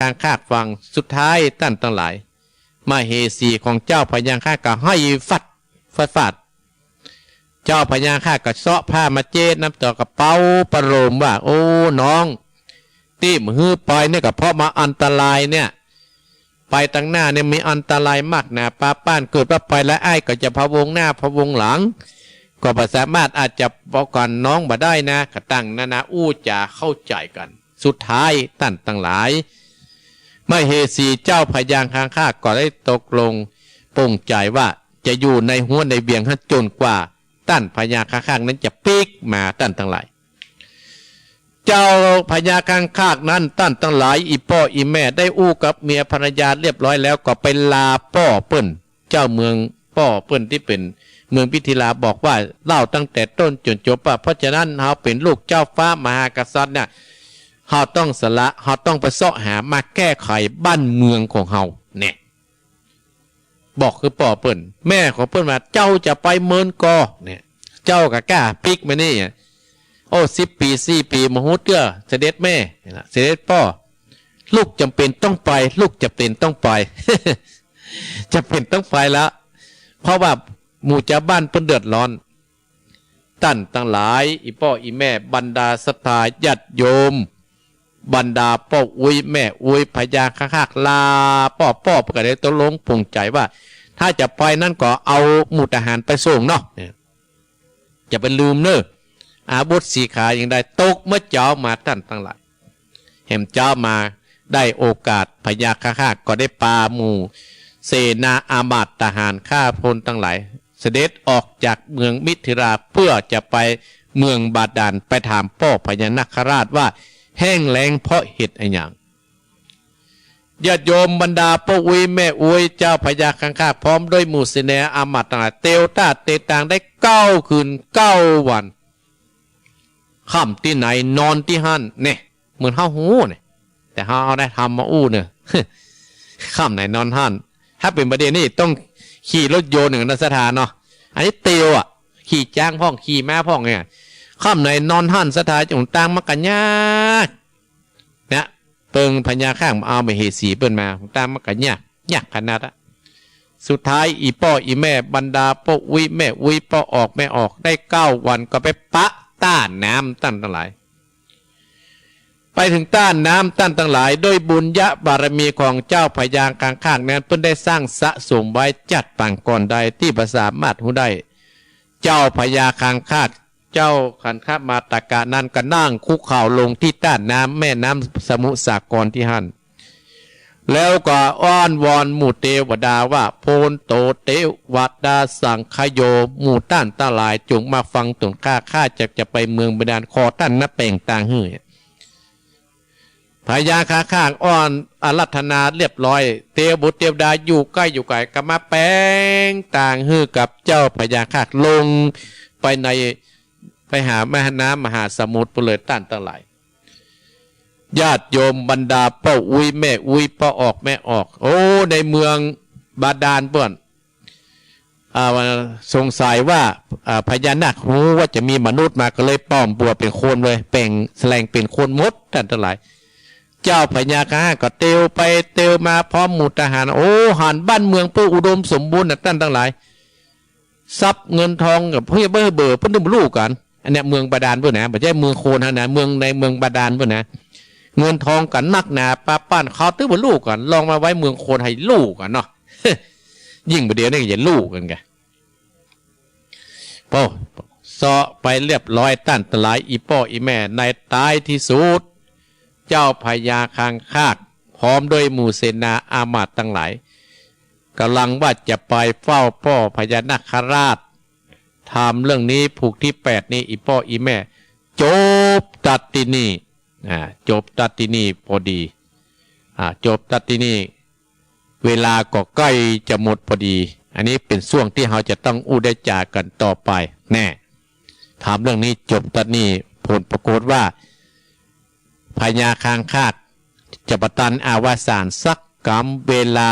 การคาดฟังสุดท้ายท่านทั้งหลายมาเหสีของเจ้าพญาคาก็ให้ฟาดเจ้าพญาคาก็เซาะผ้ามาเจดน้ำต่อกระเป๋าประโลมว่าโอ้น้องที่มือปล่อยเนี่ยก็เพราะมาอันตรายเนี่ยไปตั้งหน้าเนี่ยมีอันตรายมากนะป้าป้านเกิดว่าไปแล้วไอ้ก็จะพะวงหน้าพะวงหลังก็บ่สามารถอาจจะบอกก่อนน้องบ่ได้นะกระตั้งนาอู้จะเข้าใจกันสุดท้ายท่านทั้งหลายมเหสีเจ้าพญาคาก็ได้ตกลงปรงใจว่าจะอยู่ในหัวในเบียงจนกว่าท่านพญาคานั้นจะปีกมาท่านทั้งหลายเจ้าพญาคานั้นท่านทั้งหลายอีพ่ออีแม่ได้อู้กับเมียภรรยาเรียบร้อยแล้วก็ไปลาป้อเปิ้นเจ้าเมืองป้อเปิ้นที่เป็นเมืองพิธิลาบอกว่าเล่าตั้งแต่ต้นจนจบเพราะฉะนั้นเราเป็นลูกเจ้าฟ้ามหากษัตริย์เนี่ยเราต้องสละเราต้องไปเสาะหามาแก้ไขบ้านเมืองของเราเนี่ยบอกคือป่อเปิ้นแม่ของเปิ้นว่าเจ้าจะไปเมินกอเนี่ยเจ้าก็กล้าปิกมานี่โอ้10 ปี4 ปีมโหเตื้อเสด็จแม่เสด็จพ่อลูกจำเป็นต้องไปลูกจะเป็นต้องไป จะเป็นต้องไปแล้วเพราะว่าหมู่ชาวบ้านเพิ่นเดือดร้อนท่านทั้งหลายอีพ่ออีแม่บรรดาศรัทธาญาติโยมบรรดาพ่ออุ้ยแม่อุ้ยพญาคาลาพ่อก็ได้ตกลงปรงใจว่าถ้าจะไปนั่นก็เอาหมู่ทหารไปส่งเนาะจะเป็นลืมเนอะอาบุตรสีขาอย่างใดตกเมื่อเจ้ามาท่านทั้งหลายแห่มเจ้ามาได้โอกาสพญาคาก็ได้ปาหมู่เสนาอามาตย์ทหารข้าพลทั้งหลายเสด็จออกจากเมืองมิถิราเพื่อจะไปเมืองบาดาลไปถามพ่อพญานาคราชว่าแห้งแล้งเพราะเหตุอะไรอย่างญาติโยมบรรดาพ่ออุ้ยแม่อุ้ยเจ้าพญาคาพร้อมด้วยหมู่เสนาอามาตย์ต่างๆเตวตาเตตางได้9 คืน 9 วันค่ำที่ไหนนอนที่หั่นเนี่ยเหมือนเฮาหูเนี่ยแต่เฮาเอาได้ทำมาอู้เนี่ยค่ำไหนนอนหั่นถ้าเป็นประเด็นนี้ต้องขี่รถโยนหนึ่งนักสถานเนาะอันนี้เตียวขี่จ้างพ่องขี่แม่พ่องเนี่ยค่ำไหนนอนหั่นสถานจงตังมากันยากเนี่ยเปิงพญาข้างเอาไปเหสีเปิ้นมาตามมากันยากขนาดสุดท้ายอีพ่ออีแม่บรรดาพ่ออุ้ยแม่อุ้ยพ่อออกแม่ออกได้9 วันก็ไปปะต้านน้ำตั้นทั้งหลายไปถึงต้านน้ำตั้นทั้งหลายด้วยบุญญะบารมีของเจ้าพญาข้างนั้นเพิ่นได้สร้างสะสมไว้จัดปางก่อนใดที่ภาษามาดหูได้เจ้าพญาข้างเจ้าขันธมาตกะนั้นก็นั่งคุกเข่าลงที่ต้านน้ำแม่น้ำสมุทรสาครที่หั่นแล้วก็อ้อนวอนหมู่เทวดาว่าโพนโตเทวดาสังคโยหมู่ต้านตาลายจงมาฟังตนข้าจะไปเมืองบาดาลคอท่านนับแป่งต่างหื้อพญาข้างอ้อนอารัธนาเรียบร้อยเทวบุตรเทวดาอยู่ใกล้ก็มาแป่งต่างหื้อกับเจ้าพญาข้างลงไปหาแม่น้ำมหาสมุทรปุเรต้านทั้งหลายญาติโยมบรรดาพ่ออุ้ยแม่อุ้ยพ่อออกแม่ออกโอ้ในเมืองบาดาลเปื้อนสงสัยว่าพญานาครู้ว่าจะมีมนุษย์มาก็เลยป้อมบัวเป็นคนเลยแปลงแสลงเป็นคนมดท่านทั้งหลายเจ้าพญาคาก็เตียวไปเตียวมาพร้อมหมู่ทหารโอ้หันบ้านเมืองเพื่ออุดมสมบูรณ์ท่านทั้งหลายทรัพย์เงินทองกับเพื่อเบื่อเพื่อนลูกกันอันนี้เมืองบาดาลเพื่อนนะไม่ใช่เมืองโคนนะเมืองในเมืองบาดาลเพื่อนนะเงินทองกันนักหนาป้าป้านเขาตื้อบนลูกกันลองมาไว้เมืองโคนให้ลูกกันเนาะ ยิ่งประเดี๋ยวนี่อย่าลูกกันไงพ่อซอไปเรียบร้อยต้านตลายอีพ่ออีแม่ในตายที่สุดเจ้าพญาคาพร้อมด้วยหมู่เสนาอามาตย์ทั้งหลายกำลังว่าจะไปเฝ้าพ่อพญานาคราชทำเรื่องนี้ผูกที่8นี้อีพ่ออีแม่จบตัดที่นี่จบตัดที่นี่พอดีจบตัดที่นี่เวลาก็ใกล้จะหมดพอดีอันนี้เป็นช่วงที่เราจะต้องอู้ได้จากกันต่อไปแน่ถามเรื่องนี้จบตัดนี้ผลปรากฏว่าพญาคาจะประทานอาวสานสักกรรมเวลา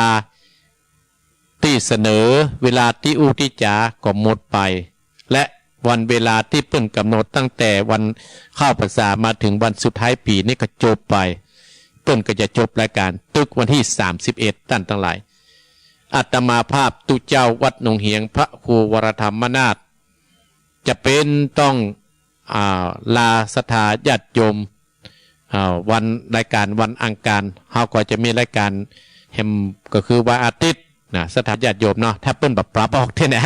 ที่เสนอเวลาที่อู้ที่จาก็หมดไปและวันเวลาที่เพิ่งกำหนดตั้งแต่วันเข้าพรรษามาถึงวันสุดท้ายปีนี่ก็จบไป เปิ้นก็จะจบรายการตึกวันที่31ท่านทั้งหลายอาตมาภาพตุเจ้าวัดหนองเหียงพระครูวรธรรมนาถจะเป็นต้องลาศรัทธาญาติโยมวันรายการวันอังคารเฮาก็จะมีรายการแฮมก็คือวันอาทิตย์นะศรัทธาญาติโยมเนาะถ้าเปิ้นแบบปรับออกเท่านะ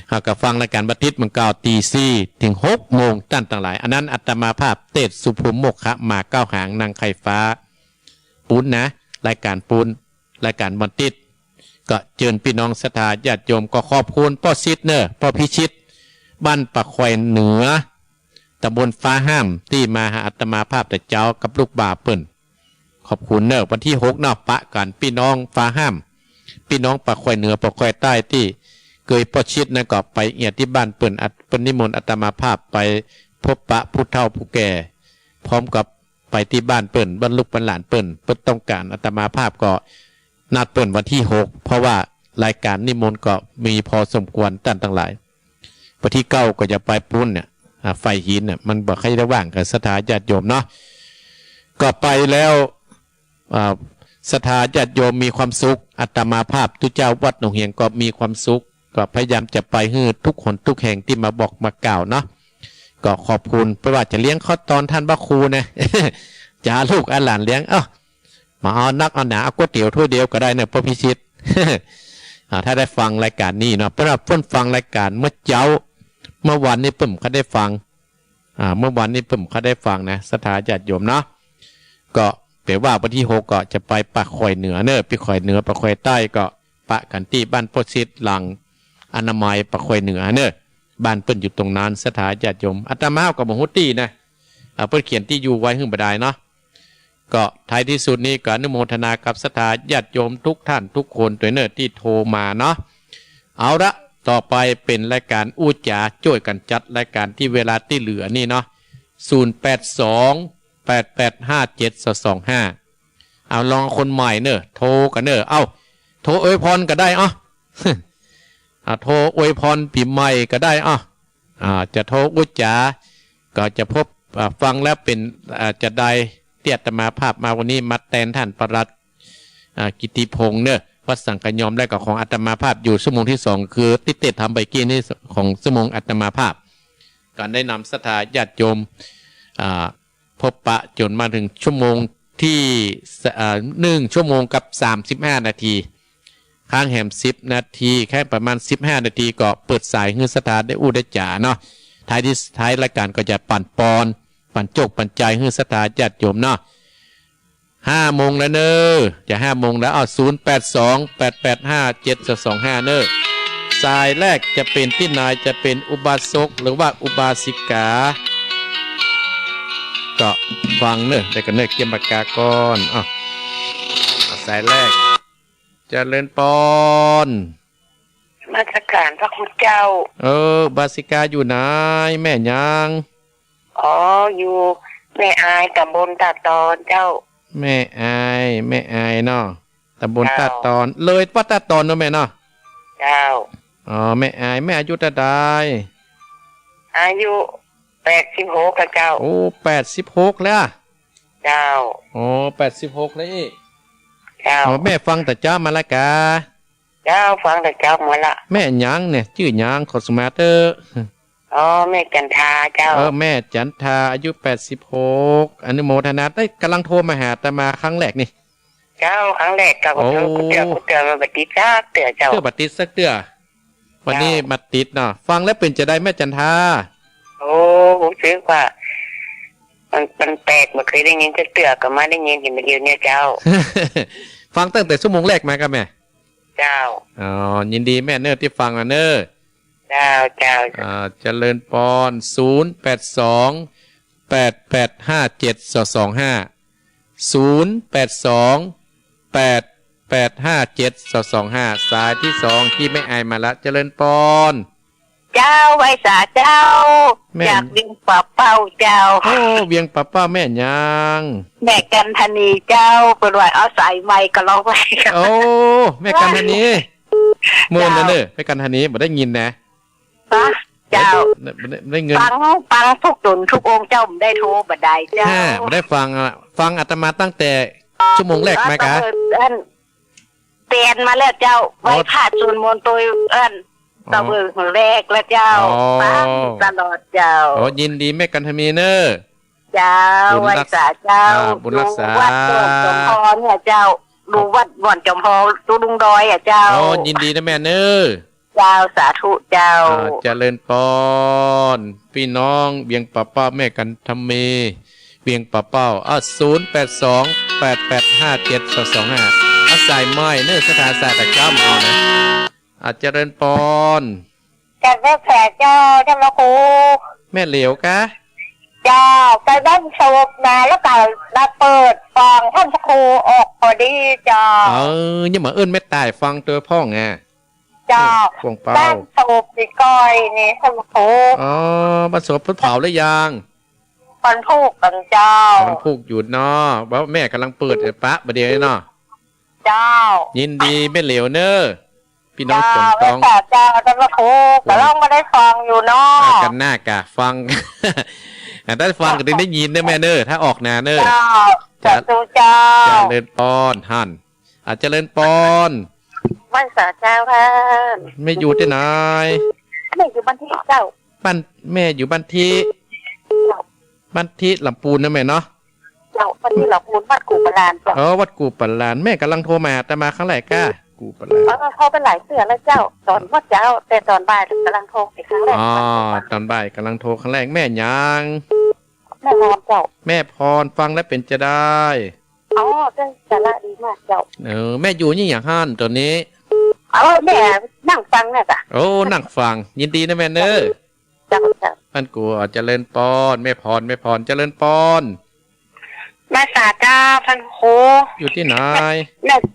เฮาก็ฟังรายการวันอาทิตย์มันก็ตี4ถึง6โมงท่านทั้งหลายอันนั้นอาตมาภาพเตศสุภูมิโมกขะมาเก้าหางนางไข่ฟ้าปูนนะรายการปูนรายการวันอาทิตย์ก็เชิญพี่น้องศรัทธาญาติโยมก็ขอบคุณพ่อซิดเนอร์พ่อพิชิตบ้านปะแควเหนือตำบลฟ้าห้ามที่มาหาอาตมาภาพแต่เจ้ากับลูกบ่าเปิ้นขอบคุณเนอะวันที่6เนาะปะกันพี่น้องฟ้าห้ามพี่น้องปะแควเหนือปะแควใต้ที่เคยพ่อชิดนะก็ไปเอียดที่บ้านเปิ้นเปิ้นนิมนต์อาตมาภาพไปพบปะผู้เฒ่าผู้แก่พร้อมกับไปที่บ้านเปิ้นบรรลุบรรหลานเปิ้นต้องการอาตมาภาพก็นัดเปิ้นวันที่6เพราะว่ารายการนิมนต์ก็มีพอสมควรท่านทั้งหลายวันที่9ก็จะไปปุ้นเนี่ยไฟหินเนี่ยมันบอกให้ได้ว่างกับศรัทธาญาติโยมเนาะก็ไปแล้วศรัทธาญาติโยมมีความสุขอาตมาภาพทุเจ้าวัดหนองเหียงก็มีความสุขก็พยายามจะไปให้ทุกคนทุกแห่งที่มาบอกมากล่าวเนาะก็ขอบคุณเพราะว่าจะเลี้ยงข้อตอนท่านพระครูนะ จะลูกหลานเลี้ยงมาเอานักเอาหนาเอาก๋วยเตี๋ยวถ้วยเดียวก็ได้เนี่ยพ่อพิชิต ถ้าได้ฟังรายการนี้เนาะเพราะว่าเพิ่นฟังรายการเมื่อวันนี้ผมเขาได้ฟังเมื่อวันนี้ผมเขาได้ฟังนะศรัทธาญาติโยมเนาะก็แปลว่าวันที่6ก็จะไปปะข่อยเหนือเนอะไปข่อยเหนือปะข่อยใต้ก็ปะกันที่บ้านพ่อชิดหลังอนามัยปะข่อยเหนือเนอะบ้านเปิ้นอยู่ตรงนั้นศรัทธาญาติโยมอาตมาก็บ่ฮู้ตี้นะเพิ่นเขียนที่อยู่ไว้ขึ้นบ่ได้เนาะก็ท้ายที่สุดนี้ก็อนุโมทนากับศรัทธาญาติโยมทุกท่านทุกคนตัวเนอะที่โทรมาเนาะเอาละต่อไปเป็นรายการอู้จ๋าช่วยกันจัดรายการที่เวลาที่เหลือนี่เนาะ0828857225เอาลองคนใหม่เนอะโทรกันเนอะโทรอวยพรก็ได้โทรอวยพรปีใหม่ก็ได้จะโทรอู้จ๋าก็จะพบฟังแล้วเป็นจะได้เตียตมาภาพมาวันนี้มาแทนท่านปลัดกิติพงษ์เนอะวัดสังกยอมได้กับของอาตมาภาพอยู่ชั่วโมงที่2คือติเตทำใบกี้นี่ของชั่วโมงอาตมาภาพการได้นำศรัทธาญาติโยมพบปะจนมาถึงชั่วโมงที่1 ชั่วโมงกับ35 นาทีข้างแหม10 นาทีแค่ประมาณ15 นาทีก็เปิดสายให้ศรัทธาได้อู้ได้จ๋าเนาะท้ายรายการก็จะปั่นโจกปั่นใจให้ศรัทธาญาติโยมเนาะ5 โมงแล้วเนอะจะ5 โมงแล้ว0828857225เนอะสายแรกจะเป็นที่นายจะเป็นอุบาสกหรือว่าอุบาสิกาก็ฟังเนอะได้กันเนอะเกียมปากกาก่อนสายแรกเจริญปอนมาตรการพระคุณเจ้าบาสิกาอยู่ไหนแม่ยังอยู่แม่อายตำบลตาตอนเจ้าแม่อายเนาะตำบลตาตอนเลยวัดตาตอนเนาะแม่เนาะเจ้าแม่อายแม่อายุเท่าใดอายุ86กับเจ้า86แล้วเจ้า86แล้วอีกเจ้าแม่ฟังแต่เจ้ามาละกาเจ้าฟังแต่เจ้ามาละแม่หยังเนี่ยชื่อหยังขอสมาเตอร์แม่จันทาเจ้าแม่จันทาอายุ86อนุโมทนาได้กำลังโทรมาหาแต่มาครั้งแรกนี่เจ้าครั้งแรกก็กูเตือนมาบัดติดซักเตือเจ้าบัดติดสักเตือวันนี้มาติดเนาะฟังแล้วเป็นจะได้แม่จันทาผมคิดว่ามันแปลกไม่เคยได้ยินสักเตือก็มาได้ยินเห็นมาเดียวเนี่ยเจ้า ฟังตั้งแต่ชั่วโมงแรกมากับแม่เจ้ายินดีแม่เนอที่ฟังเนอเจ้าเจริญปอน0828857225 สายที่2ที่ไม่อายมาละเจริญปอนเจ้าไว้สาเจ้าอยากเวียงป่าเป้าเจ้าเวียงป่าเป้าแม่ยังแม่กันธนีเจ้าเปิดไว้เอาสายไม้ก็ร้องไว้แม่กันธนีเมื่อนั้นเนอะแม่กันธนีบ่ได้ยินนะเจ้าได้เงินฟังทุกตนทุกองค์เจ้าได้โทรบ่ได้เจ้าบ่ได้ฟังอาตมาตั้งแต่ ชั่วโมงแรกไหมกะ อันเปลี่ยนมาแล้วเจ้าไว้ผ่าจูนมนตัวอันตะเบิกแรกแล้วเจ้าฟังตลอดเจ้า โอ้ยินดีแม่กันทมีเนอร์ เจ้า บุญ ไว้ รัก ษาเจ้า บุญรักษา ดูวัดจอมพรเนี่ยเจ้าดูวัดบ่อนจอมพรดูลุงดอยอ่ะเจ้า โอ้ยินดีนะแม่เนอร์ เจ้าสาธุเจ้า เจริญปอนพี่น้องเบียงป่าเป้าแม่กันทำเมเบียงป่าเป้า0828857225อาศัยไม้เนื้อสถานศาสตร์ก้ามเอานะเจริญปอน จัดแม่แผลเจ้าเจ้าละครู แม่เหลวกะ เจ้าไปบ้านสวบมาแล้วก็มาเปิดฟังท่านพระครูออกพอดีเจ้า ยังมาเอิ้นแม่ตายฟังตัวพ่อไง เจ้า พวงเป้า บ้านสวบสีก้อยนี่ท่านพระครู บรรสบพุทธเผาหรือยัง คนพูกกันเจ้า มันผูกอยู่เนาะว่าแม่กำลังเปิดปะประเดี๋ยวนี้เนาะ เจ้า ยินดีแม่เหลวเนอพี่น้องจ เจ้าง ตอง แม่เจ้าท่านพระครูแต่เราไม่ได้ฟังอยู่เนาะ กันหน้ากะฟัง ถ้าฟังก็ได้ยินนะแม่เนอถ้าออกนาเนอ เจ้าสาธุเจ้า เจริญปอนหันเจริญปอน บ้านสาเจ้าท่าน ไม่อยู่ที่ไหน ไม่อยู่บ้านที่เจ้า บ้านแม่อยู่บ้านที่ลำปูนนะแม่เนาะ เจ้าบ้านที่เราพูดบ้านกูประลานเจ้า วัดกูปัลลานแม่กำลังโทรมาแต่มาครั้งแรกก้ากูปัลลาน เขาเป็นหลายเสือแล้วเจ้าตอนว่าเจ้าแต่ตอนบ่ายกำลังโทรอีกครั้งแรก ตอนบ่ายกำลังโทรครั้งแรกแม่ยัง แม่นอนเจ้า แม่พรฟังแล้วเป็นจะได้ อ๋อเจ้าสาระดีมากเจ้า แม่อยู่นี่อย่างห้านตัวนี้ แม่นั่งฟังเนี่ยจ้ะ โอ้นั่งฟังยินดีนะแม่เนอ เจ้าเจ้า ท่านกูเจริญปอนแม่พรเจริญปอน แม่สาเจ้าท่านครู อยู่ที่ไหน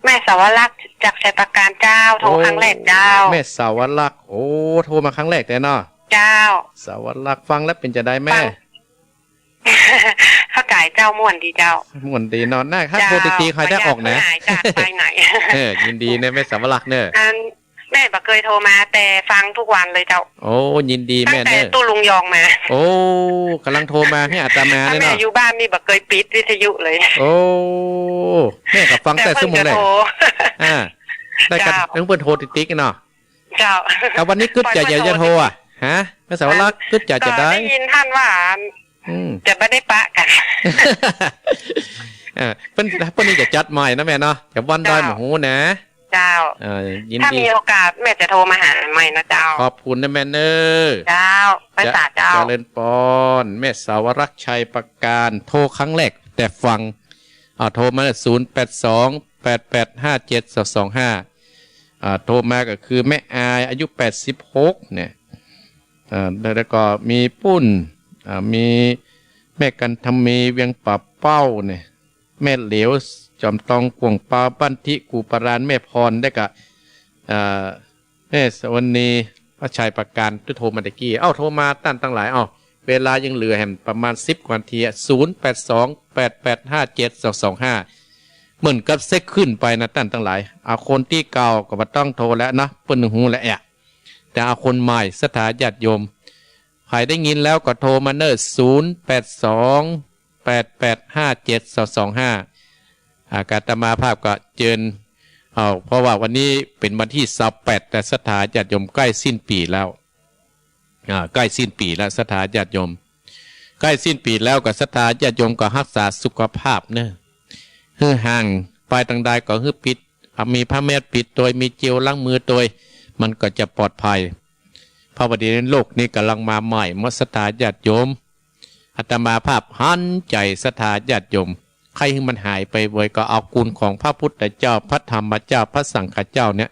แม่สาวรักษ์จากชัยประการเจ้าโทรครั้งแรกเจ้า แม่สาวรักษ์โอ้โทรมาครั้งแรกแต่เนาะ เจ้า สาวรักษ์ฟังแล้วเป็นจะได้แม่ เข้าใจเจ้าม่วนดีเจ้า ม่วนดีนอนหน้าถ้าโทรตีใครได้ออกนะ หายจากไปไหน ยินดีนะแม่สาวรักษ์เนอะ แม่บ่เคยโทรมาแต่ฟังทุกวันเลยเจ้า โอ้ยินดี ตั้ แม่ งแต่ เนอะ ตู้ลุงยองมา โอ้กำลังโทรมาให้อาตมาเลย แม่ เนาะ อยู่บ้านนี่บ่เคยปิดวิทยุเลย โอ้แม่กับฟังแต่ชั่วโมงแรกได้กันทั้งเพื่อนโทรติ๊กๆเนาะ เจ้า แต่วันนี้กึศจะโทรฮะแม่สาวรักษ์กึศจะได้ ได้ยินท่านว่าจะไม่ได้ปะกัน เพิ่นนี่จะจัดใหม่นะแม่เนาะแต่วันดอยหมูนะ เจ้า ยิน ถ้า ดี มีโอกาสแม่จะโทรมาหาใหม่นะเจ้า ขอบคุณนะแม่เนอ เจ้าไปสาเจ้า เจริญปอนแม่สาวรักษ์ชัยประการโทรครั้งแรกแต่ฟังโทรมา0828857225โทรมาก็คือแม่อายอายุ86เนี่ยแล้วก็มีปุ้นมีแม่กันทำมีเวียงป่าเป้าเนี่ยแม่เหลวจอมตองกวงปาปั้นทิกูปรานแม่พรได้กับแม่สวนีพระชัยประการที่โทรมาตะกี้โทรมาตั้งหลายเวลายังเหลือแห่งประมาณ10 กว่านาที0828857225เหมือนกับเซ็กขึ้นไปนะตั้งหลายคนที่เก่าก็บ่ต้องโทรแล้วนะเปิ้นหูและแต่คนใหม่สถาญาติโยมใครได้ยินแล้วก็โทรมาเนอ0828857225กาตมาภาพก็เจิญเพราะว่าวันนี้เป็นวันที่28แต่สถาญาติโยมใกล้สิ้นปีแล้วใกล้สิ้นปีแล้วสถาญาติโยมใกล้สิ้นปีแล้วก็สถาญาติโยมก็รักษาสุขภาพเนอะฮือห่างไปต่างใดก็ฮือปิดมีผ้าแมสปิดโดยมีเจลล้างมือโดยมันก็จะปลอดภัยเพราะว่าในโลกนี้กำลังมาใหม่มสถาญาติโยมอาตมาภาพหันใจสถาญาติโยมใครที่มันหายไปบ่อยก็เอาคุณของพระพุทธเจ้าพระธรรมเจ้าพระสังฆเจ้าเนี่ย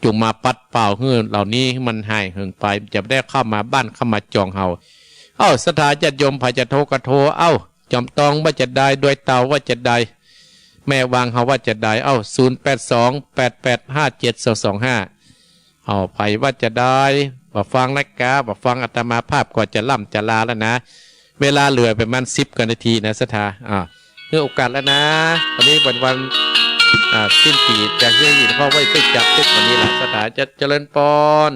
จงมาปัดเป่าเฮือเหล่านี้ให้มันหายเหิงไปจะได้เข้ามาบ้านเข้ามาจองเฮาสถาญาติโยมพาจะโทรก็โทรจอมตองว่าจะได้ด้วยเตาว่าจะได้แม่วางเฮาว่าจะได้0828857225ไปว่าจะได้บ่ฟังนะกะบ่ฟังอาตมาภาพก็จะล่ำจะลาแล้วนะเวลาเหลือประมาณ10 กว่านาทีนะสถาเมื่อโอกาสแล้วนะวันนี้วันสิ้นปีจากที่ยินพ่อไว้ไปจับตึกวันนี้แหละสถาจะเจริญปอน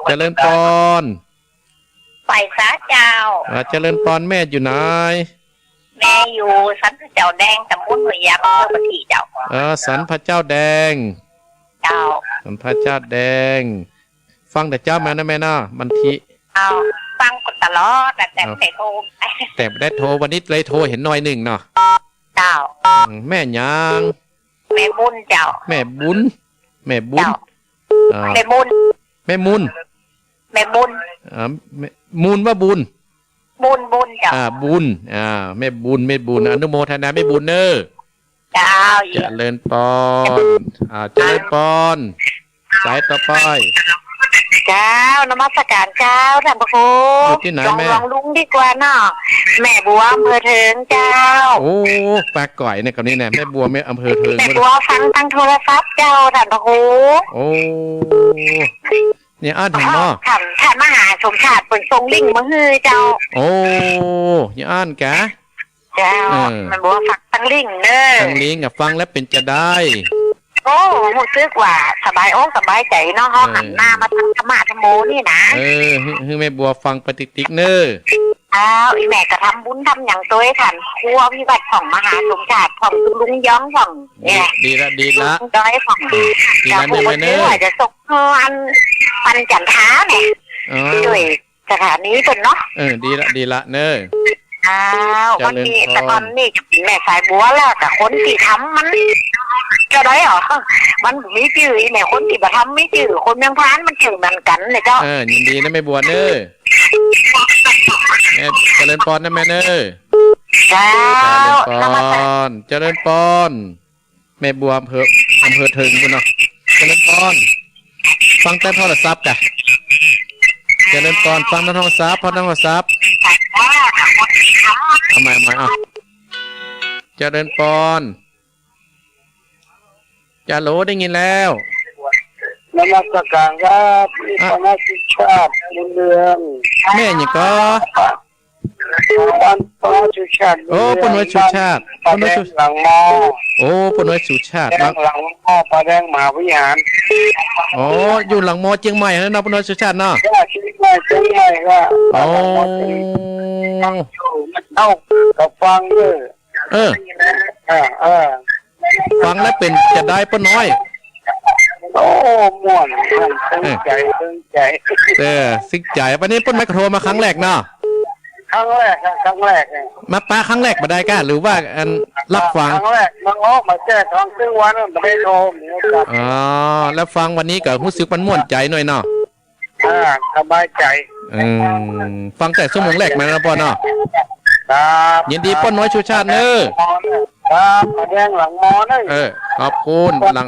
เจริญปอน ไปซะเจ้า เจริญปอนแม่อยู่ไหน แม่อยู่สันพระเจ้าแดงตำบลหัวยางอำเภอปะทีเจ้า สันพระเจ้าแดง เจ้า สันพระเจ้าแดง ฟังแต่เจ้ามานะแม่นะบันที เอาฟังกดตลอดแต่ไม่ได้โทร แต่ไม่ได้โทรวันนี้เลยโทรเห็นหน่อยหนึ่งเนาะ เจ้า แม่ยาง แม่บุญเจ้า แม่บุญแม่บุญ เจ้า อ่า แม่บุญ แม่มุน แม่บุญ แม่มูลว่าบุญ บุญเจ้า บุญแม่บุญแม่บุญอนุโมทนาแม่บุญเนอ เจ้า เจริญปอนเจริญปอนสายต่อไป เจ้านมัสการเจ้าท่านพระครู อยู่ที่ไหนแม่ ลองลุงดีกว่าเนาะแม่บัวอำเภอเถิงเจ้า โอ้ปลาก่อยเนี่ยกับนี้เนี่ยแม่บัวแม่อำเภอเทิง แม่บัวฟังทางโทรศัพท์เจ้าท่านพระครู โอ้เนี่ยอ่านเห็นเนาะ ท่านมหาสมชาติเป็นทรงลิงมาฮือเจ้า โอ้เนี่ยอ่านแก เจ้าแม่บัวฟังทั้งลิงเด้อ ทางลิงกับฟังแล้วเป็นจะได้ โอ้รู้สึกว่าสบายอกสบายใจเนาะเขาหันหน้ามาทางธรรมะธรรมโมนี่นะ ให้แม่บัวฟังปฏิติ๊กเนอ อ้าวอีแม่ก็ทำบุญทำอย่างตัวให้ท่านครัวพิบัติของมหาสมชาติของลุงย้องของเนี่ย ดีละดีละ ด้อยของ ดี จะ ละ พู แม่ ด เน ว่า อ จะส่งปันจันท้าเนี่ย อ๋อ ด้วยสถานีเป็นเนาะ ดีละเนอ อ้าววันนี้แต่ตอนนี้จะเป็นแม่สายบัวแล้วแต่คนที่ทำมันจะได้เหรอมันมีจื่อแม่คนที่มาทำไม่จื่อคนเมืองพานมันจื่อเหมือนกันเลยเจ้า ยินดีนะแม่บัวเนอแม่เจริญปอนนะแม่เนอ เจ้า เจริญปอนแม่บัวอำเภอเทิงคุณเนาะเจริญปอนฟังแต่โทรศัพท์กะเจริญปอนฟังแต่โทรศัพท์เอาใหม่เจริญปอนจะโหลได้ยินแล้ว นมัสการครับมีคณะสิทธาเรือง แม่นี่ก็ บ้านปนาสุชาติ โอ้ปนวยสุชาติ ปาแดงหลังมอ โอ้ปนวยสุชาติ แดงหลังมอปาแดงมหาวิหาร โอ้อยู่หลังมอเชียงใหม่แล้วเนาะปนวยสุชาติเนาะ ก็ชีวิตไม่เป็นไงก็ โอ้ เอากับฟังด้วย เออ เออ ฟังแล้วเป็นจะได้ป้าน้อย โอ้ม่วนตั้งใจ สิ่งใจวันนี้ป้นไมโครมาครั้งแรกเนาะ ครั้งแรกมาป้าครั้งแรกมาได้ก้าหรือว่าอันรับฟัง ครั้งแรกมันออกมาแจ้ท้องซึ่งวันนั้นไม่ได้โทรครับ อ๋อแล้วฟังวันนี้ก็รู้สึกมันม่วนใจหน่อยเนาะ สบายใจ ฟังแต่ชั่วโมงแรกมาแล้วป้อเนาะ ครับ ยินดีป้นน้อยชูชาติเนอ ครับปาแดงหลังมอนะ ขอบคุณหลัง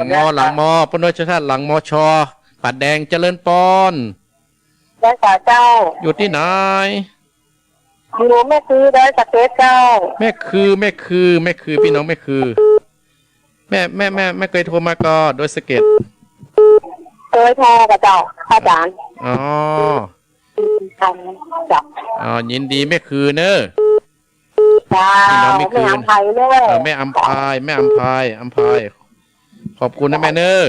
มอป้นน้อยชูชาติหลังมอชอปัดแดงเจริญปอน ได้สาเจ้า อยู่ที่ไหน อยู่แม่คือได้สเกตเจ้า แม่คือพี่น้องแม่คือแม่เคยโทรมาก็โดยสะเก็ต เคยโทรกับเจ้าอาจารย์ อ๋อ ทำจับ ยินดีแม่คือเนอะ เจ้า พี่น้องไม่คืน แม่อภัยเลย แม่อัมพายขอบคุณนะแม่เนอะ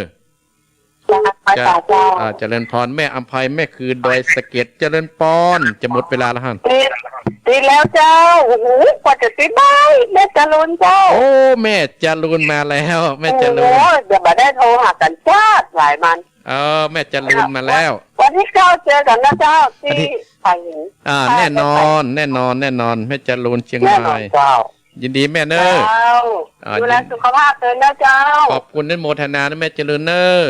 เจริญพรแม่อัมพายแม่คือดอยสะเก็ดเจริญปอนจะหมดเวลาแล้วฮะ ติดแล้วเจ้าโอ้โหกว่าจะติดได้แม่จรุนเจ้า โอ้แม่จรูนมาแล้วแม่จรูน โอ้เดี๋ยวมาได้โทรหากันชาติหลายมัน แม่จรูนมาแล้ว วันที่เก้าเจอกันนะเจ้าที่ไทย แน่นอนแม่จรูนเชียงใหม่ยินดีแม่เนอะ ดูแลสุขภาพเถิดนะเจ้า ขอบคุณนิโมทนานะแม่เจริญเนอะ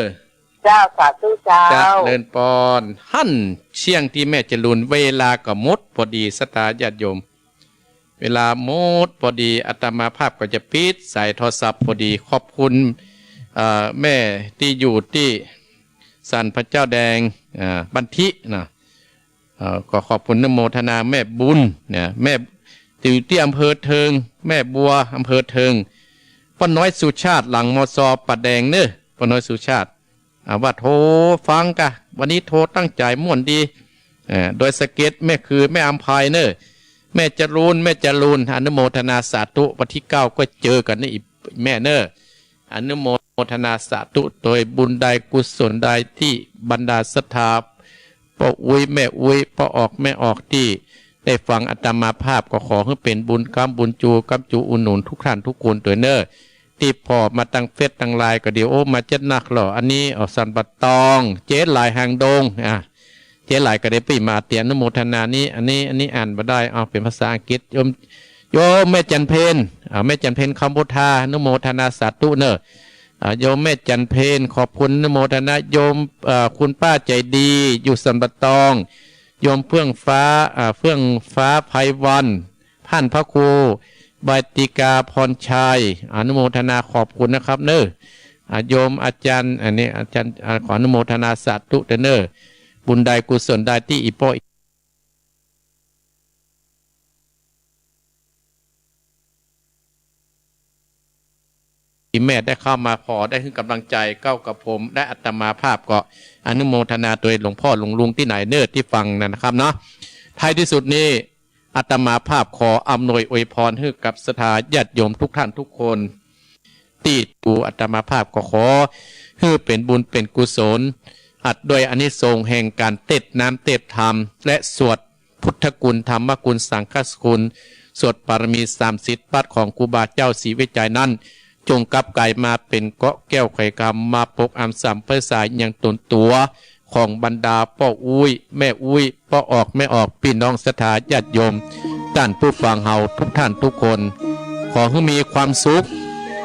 เจ้าสาธุเจ้า จะเลินปอนหั่นเชียงที่แม่จรูนเวลาก็หมดพอดีสตาญาติโยมเวลาหมดพอดีอาตมาภาพก็จะปิดใส่โทรศัพท์พอดีขอบคุณแม่ที่อยู่ที่สันพระเจ้าแดงบันทินะก็ขอบคุณนโมทนาแม่บุญเนี่ยแม่ที่อำเภอเทิงแม่บัวอำเภอเทิงป้าน้อยสุชาติหลังมอซอปัดแดงเนอะป้าน้อยสุชาติว่าโทรฟังกะวันนี้โทรตั้งใจม่วนดีโดยสเก็ตแม่คือแม่อัมพายเนอะแม่จรูนอนุโมทนาสาธุวันที่9ก็เจอกันนี่อีกแม่เนอะอนุโมทนาสาธุโดยบุญใดกุศลใดที่บรรดาศรัทธาพ่ออุ้ยแม่อุ้ยพ่อออกแม่ออกที่ ได้ฟังอาตมาภาพก็ขอให้เป็นบุญกรรมบุญจูกรรมจูอุนหนุนทุกท่านทุกคนตัวเนอตีพอมาตั้งเฟซตั้งไลน์ก็เดี๋ยวโอ้มาเจ็ดนักหรออันนี้เอาสันบัตตองเจ๊หลายหางดงเจ๊หลายก็ได้ปีมาเตียนนโมทนานี้อันนี้อ่านมาได้เอาเป็นภาษาอังกฤษโยมแม่จันเพนแม่จันเพนคำพุทธานโมทนาสาธุเนอโยมแม่จันเพนขอบคุณนโมทนาโยมคุณป้าใจดีอยู่สันบัตตองโยมเฟื่องฟ้าไพวันท่านพระครูบาติกาพรชัยอนุโมทนาขอบคุณนะครับเนอโยมอาจารย์อันนี้อาจารย์ขออนุโมทนาสาธุเนอบุญใดกุศลใดที่อีป้อแม่ได้เข้ามาขอได้ขึ้นกำลังใจเก้ากับผมได้อัตมาภาพก็อนุโมทนาโดยหลวงพ่อหลวงลุงที่ไหนเนอที่ฟังนะครับเนาะท้ายที่สุดนี้อาตมาภาพขออำนวยอวยพรให้กับศรัทธาญาติโยมทุกท่านทุกคนที่ดูอาตมาภาพก็ขอให้เป็นบุญเป็นกุศลอัดโดยอานิสงส์แห่งการเต็ดน้ำเต็ดธรรมและสวดพุทธคุณธรรมคุณสังฆคุณสวดปารมี30 ปัดของครูบาเจ้าศรีวิจัยนั้นจงกลับกลายมาเป็นเกาะแก้วไข่กำมาปกอัมสัมเพื่อสายอย่างตนตัวของบรรดาพ่ออุ้ยแม่อุ้ยพ่อออกไม่ออกพี่น้องศรัทธาญาติโยมท่านผู้ฟังเฮาทุกท่านทุกคนขอให้มีความสุข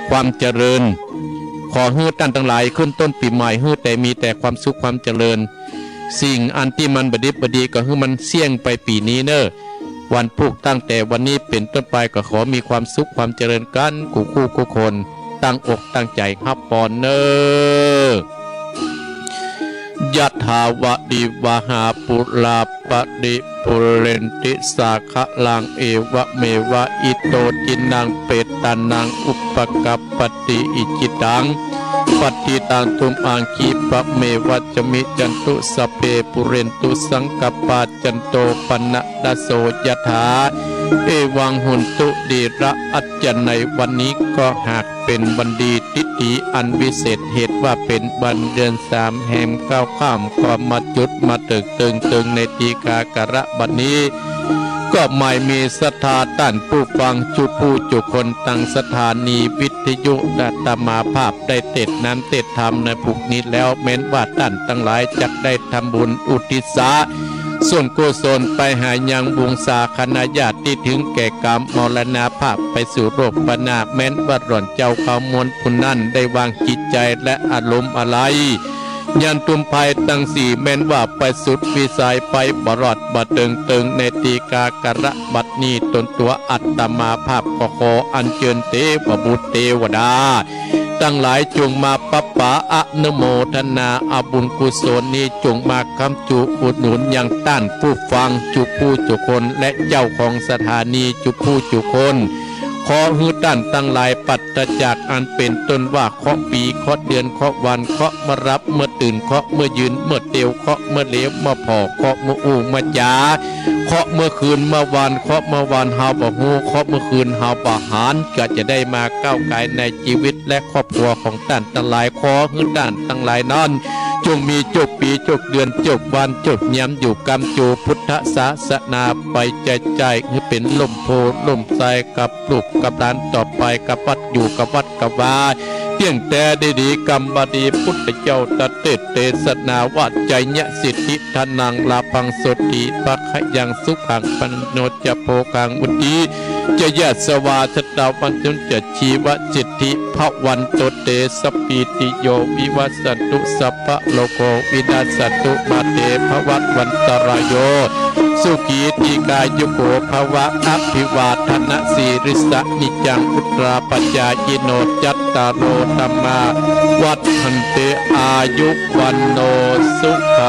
ความเจริญขอให้ท่านทั้งหลายขึ้นต้นปีใหม่ให้แต่มีแต่ความสุขความเจริญสิ่งอันที่มันบดิบดีก็ให้มันเสี่ยงไปปีนี้เนอวันพุธตั้งแต่วันนี้เป็นต้นไปก็ขอมีความสุขความเจริญกันคู่คนตั้งอกตั้งใจครับปอนเนอยัตถาวะดิวะหาปุราปดิปุเรนติสาคะลังเอวะเมวะอิโตจินังเปตานังอุปกัปปติอิจิตังปฏิตังตุมอังคีปะเมวัจมิจันตุสเปปุเรนตุสังกปาจันโตปนะดาโสยถาเอวังหุนตุดีระอัจจในวันนี้ก็หากเป็นวันดีทิฏฐิอันวิเศษเหตุว่าเป็นวันเดือน3แห่ง9ข้ามก็มาจุดมาตึงในตีกากระบัดนี้ก็ไม่มีศรัทธาท่านผู้ฟังจุผู้จุคนตั้งสถานีวิทยุและตมาภาพได้เต็ดน้ำเต็ดธรรมในภูนี้แล้วแม้นว่าท่านทั้งหลายจักได้ทำบุญอุทิศส่วนกุศลไปหายังบุงสาคณะญาติที่ถึงแก่กรรมมรณภาพไปสู่โรคปนาแม้นว่าหล่อนเจ้าเขามวลผู้นั้นได้วางจิตใจและอารมณ์อะไรยันตุมภัยตั้งสี่แม้นว่าไปสุดวิสัยไปบรอดบะเติงในตีกากระบัดนี้ตนตัวอัตมาภาพก็ขออัญเชิญเทวบุตรเทวดาตั้งหลายจงมาปะปะอะนโมทนาอาบุญกุศลนี้จงมาคำจุอุดหนุนยังต้านผู้ฟังจุผู้จุคนและเจ้าของสถานีจุผู้จุคนขอฮือด้านตั้งหลายปัตตจากอันเป็นต้นว่าเคาะปีเคาะเดือนเคาะวันเคาะมารับเมื่อตื่นเคาะเมื่อยืนเมื่อเตียวเคาะเมื่อเลี้ยวเมื่อพอเคาะเมื่ออู้เมื่อจาเคาะเมื่อคืนเมื่อวันเคาะเมื่อวันหาบ่ฮู้เคาะเมื่อคืนหาบ่หารก็จะได้มาก้าวไกลในชีวิตและครอบครัวของท่านตั้งหลายขอฮือด้านตั้งหลายนั้นจงมีจบปีจบเดือนจบวันจบย้ำอยู่กำจูพุทธศาสนาไปใจให้เป็นลมโพลมใสกับปลุกกับดานต่อไปกับวัดอยู่กับวัดกับวาเที่ยงแต่ดีกรรมบดีพุทธเจ้าตเตเตศนาวัดใจญะสิทธิทนังลาพังสติปักขยังสุขังปนโนจะโพกังอุติจะยะสวาสตาวันจุนจะชีวจิตติภวันโตเตสปีติโยวิวัสสันตุสัพพะโลโกวินาสตุมาเตภวัตวันตรายโยสุขีติกายุโกภวะอภิวาทนาสีริสะนิจังอุตราปัจจายโนจัตตารโรธรรมาวัฏันเตอายุวันโนสุขั